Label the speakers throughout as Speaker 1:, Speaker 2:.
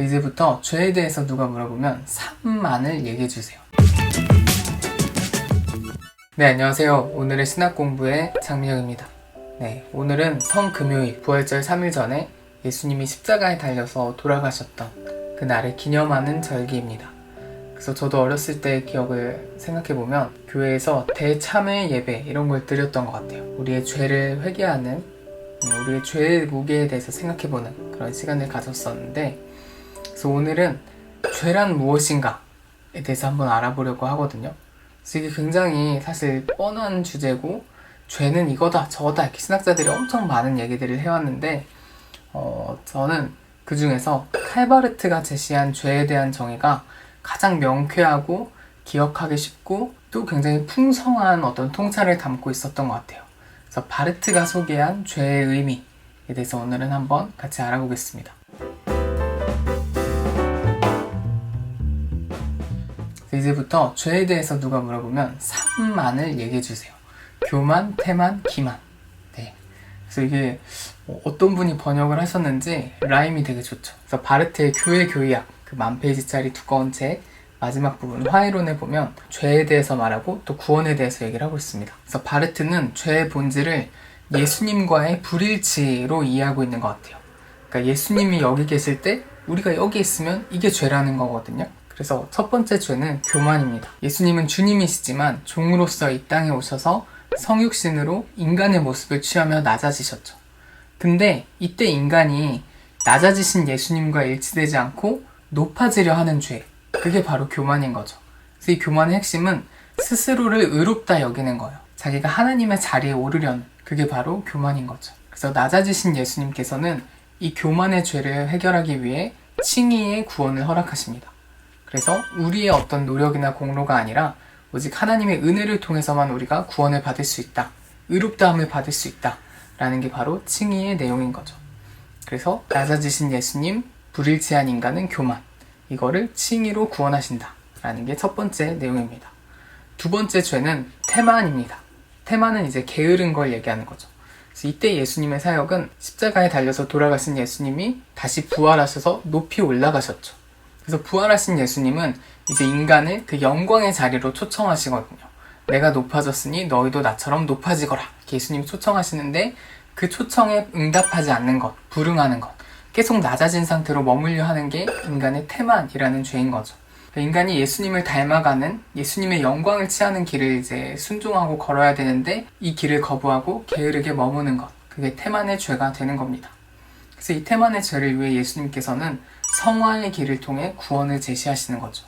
Speaker 1: 이제부터 죄에 대해서 누가 물어보면 3만을 얘기해주세요. 네, 안녕하세요. 오늘의 신학 공부의 장민혁입니다. 네, 오늘은 성금요일 부활절 3일 전에 예수님이 십자가에 달려서 돌아가셨던 그날을 기념하는 절기입니다. 그래서 저도 어렸을 때 기억을 생각해보면 교회에서 대참회 예배 이런 걸 드렸던 것 같아요. 우리의 죄를 회개하는, 우리의 죄의 무게에 대해서 생각해보는 그런 시간을 가졌었는데, 그래서 오늘은 죄란 무엇인가에 대해서 한번 알아보려고 하거든요. 그래서 이게 굉장히 사실 뻔한 주제고, 죄는 이거다 저거다 이렇게 신학자들이 엄청 많은 얘기들을 해왔는데, 저는 그 중에서 칼바르트가 제시한 죄에 대한 정의가 가장 명쾌하고 기억하기 쉽고 또 굉장히 풍성한 어떤 통찰을 담고 있었던 것 같아요. 그래서 바르트가 소개한 죄의 의미에 대해서 오늘은 한번 같이 알아보겠습니다. 이제부터 죄에 대해서 누가 물어보면 3만을 얘기해주세요. 교만, 태만, 기만. 네. 그래서 이게 어떤 분이 번역을 하셨는지 라임이 되게 좋죠. 그래서 바르트의 교회 교의학, 그 1000페이지짜리 두꺼운 책 마지막 부분 화해론에 보면 죄에 대해서 말하고 또 구원에 대해서 얘기를 하고 있습니다. 그래서 바르트는 죄의 본질을 예수님과의 불일치로 이해하고 있는 것 같아요. 그러니까 예수님이 여기 계실 때 우리가 여기 있으면 이게 죄라는 거거든요. 그래서 첫 번째 죄는 교만입니다. 예수님은 주님이시지만 종으로서 이 땅에 오셔서 성육신으로 인간의 모습을 취하며 낮아지셨죠. 근데 이때 인간이 낮아지신 예수님과 일치되지 않고 높아지려 하는 죄, 그게 바로 교만인 거죠. 그래서 이 교만의 핵심은 스스로를 의롭다 여기는 거예요. 자기가 하나님의 자리에 오르려는, 그게 바로 교만인 거죠. 그래서 낮아지신 예수님께서는 이 교만의 죄를 해결하기 위해 칭의의 구원을 허락하십니다. 그래서 우리의 어떤 노력이나 공로가 아니라 오직 하나님의 은혜를 통해서만 우리가 구원을 받을 수 있다, 의롭다함을 받을 수 있다 라는 게 바로 칭의의 내용인 거죠. 그래서 낮아지신 예수님, 불일치한 인간은 교만, 이거를 칭의로 구원하신다 라는 게 첫 번째 내용입니다. 두 번째 죄는 태만입니다. 태만은 이제 게으른 걸 얘기하는 거죠. 그래서 이때 예수님의 사역은 십자가에 달려서 돌아가신 예수님이 다시 부활하셔서 높이 올라가셨죠. 그래서 부활하신 예수님은 이제 인간을 그 영광의 자리로 초청하시거든요. 내가 높아졌으니 너희도 나처럼 높아지거라. 예수님이 초청하시는데 그 초청에 응답하지 않는 것, 불응하는 것, 계속 낮아진 상태로 머물려 하는 게 인간의 태만이라는 죄인 거죠. 인간이 예수님을 닮아가는, 예수님의 영광을 취하는 길을 이제 순종하고 걸어야 되는데 이 길을 거부하고 게으르게 머무는 것, 그게 태만의 죄가 되는 겁니다. 그래서 이 태만의 죄를 위해 예수님께서는 성화의 길을 통해 구원을 제시하시는 거죠.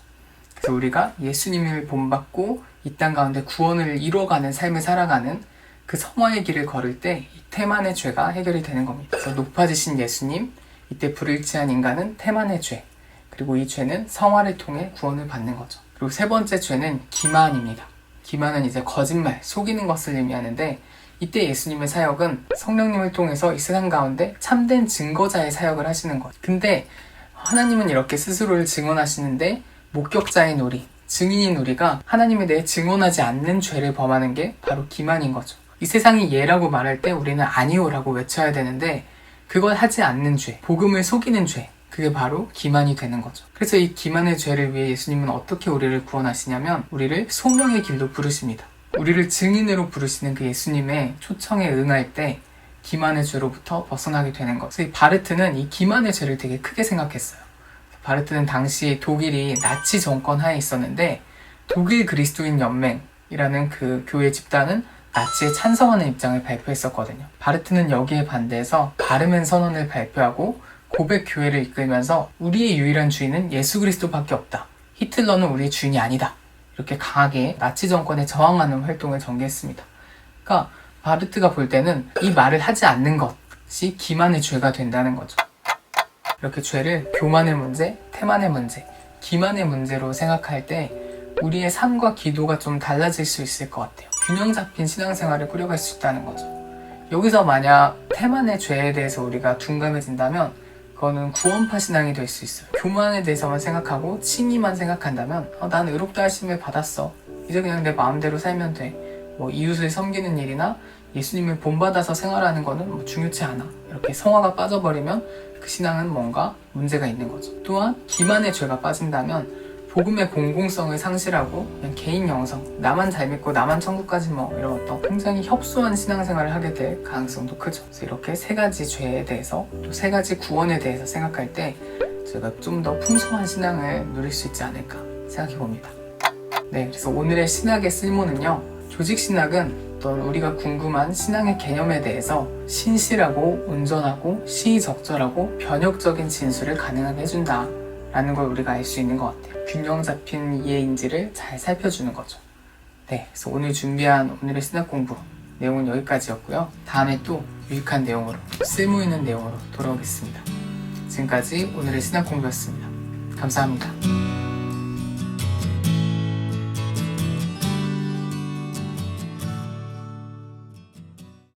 Speaker 1: 그래서 우리가 예수님을 본받고 이 땅 가운데 구원을 이뤄가는 삶을 살아가는 그 성화의 길을 걸을 때 이 태만의 죄가 해결이 되는 겁니다. 그래서 높아지신 예수님, 이때 불일치한 인간은 태만의 죄, 그리고 이 죄는 성화를 통해 구원을 받는 거죠. 그리고 세 번째 죄는 기만입니다. 기만은 이제 거짓말, 속이는 것을 의미하는데 이때 예수님의 사역은 성령님을 통해서 이 세상 가운데 참된 증거자의 사역을 하시는 거죠. 근데 하나님은 이렇게 스스로를 증언하시는데 목격자인 우리, 증인인 우리가 하나님에 대해 증언하지 않는 죄를 범하는 게 바로 기만인 거죠. 이 세상이 예라고 말할 때 우리는 아니오라고 외쳐야 되는데 그걸 하지 않는 죄, 복음을 속이는 죄, 그게 바로 기만이 되는 거죠. 그래서 이 기만의 죄를 위해 예수님은 어떻게 우리를 구원하시냐면 우리를 소명의 길로 부르십니다. 우리를 증인으로 부르시는 그 예수님의 초청에 응할 때 기만의 죄로부터 벗어나게 되는 것. 그래서 이 바르트는 이 기만의 죄를 되게 크게 생각했어요. 바르트는 당시 독일이 나치 정권 하에 있었는데 독일 그리스도인 연맹이라는 그 교회 집단은 나치에 찬성하는 입장을 발표했었거든요. 바르트는 여기에 반대해서 바르멘 선언을 발표하고 고백 교회를 이끌면서 우리의 유일한 주인은 예수 그리스도밖에 없다. 히틀러는 우리의 주인이 아니다. 이렇게 강하게 나치 정권에 저항하는 활동을 전개했습니다. 그러니까 바르트가 볼 때는 이 말을 하지 않는 것이 기만의 죄가 된다는 거죠. 이렇게 죄를 교만의 문제, 태만의 문제, 기만의 문제로 생각할 때 우리의 삶과 기도가 좀 달라질 수 있을 것 같아요. 균형 잡힌 신앙생활을 꾸려갈 수 있다는 거죠. 여기서 만약 태만의 죄에 대해서 우리가 둔감해진다면 그거는 구원파 신앙이 될 수 있어요. 교만에 대해서만 생각하고 칭의만 생각한다면 난 의롭다 하심을 받았어. 이제 그냥 내 마음대로 살면 돼. 이웃을 섬기는 일이나 예수님을 본받아서 생활하는 거는 중요치 않아. 이렇게 성화가 빠져버리면 그 신앙은 뭔가 문제가 있는 거죠. 또한 기만의 죄가 빠진다면 복음의 공공성을 상실하고 그냥 개인 영성, 나만 잘 믿고 나만 천국까지 뭐 이런 어떤 굉장히 협소한 신앙생활을 하게 될 가능성도 크죠. 그래서 이렇게 세 가지 죄에 대해서 또 세 가지 구원에 대해서 생각할 때 저희가 좀 더 풍성한 신앙을 누릴 수 있지 않을까 생각해 봅니다. 네, 그래서 오늘의 신학의 쓸모는요, 조직신학은 어떤 우리가 궁금한 신앙의 개념에 대해서 신실하고 온전하고 시의적절하고 변혁적인 진술을 가능하게 해준다 라는 걸 우리가 알 수 있는 것 같아요. 균형 잡힌 이해인지를 잘 살펴주는 거죠. 네, 그래서 오늘 준비한 오늘의 신학 공부 내용은 여기까지였고요. 다음에 또 유익한 내용으로, 쓸모 있는 내용으로 돌아오겠습니다. 지금까지 오늘의 신학 공부였습니다. 감사합니다.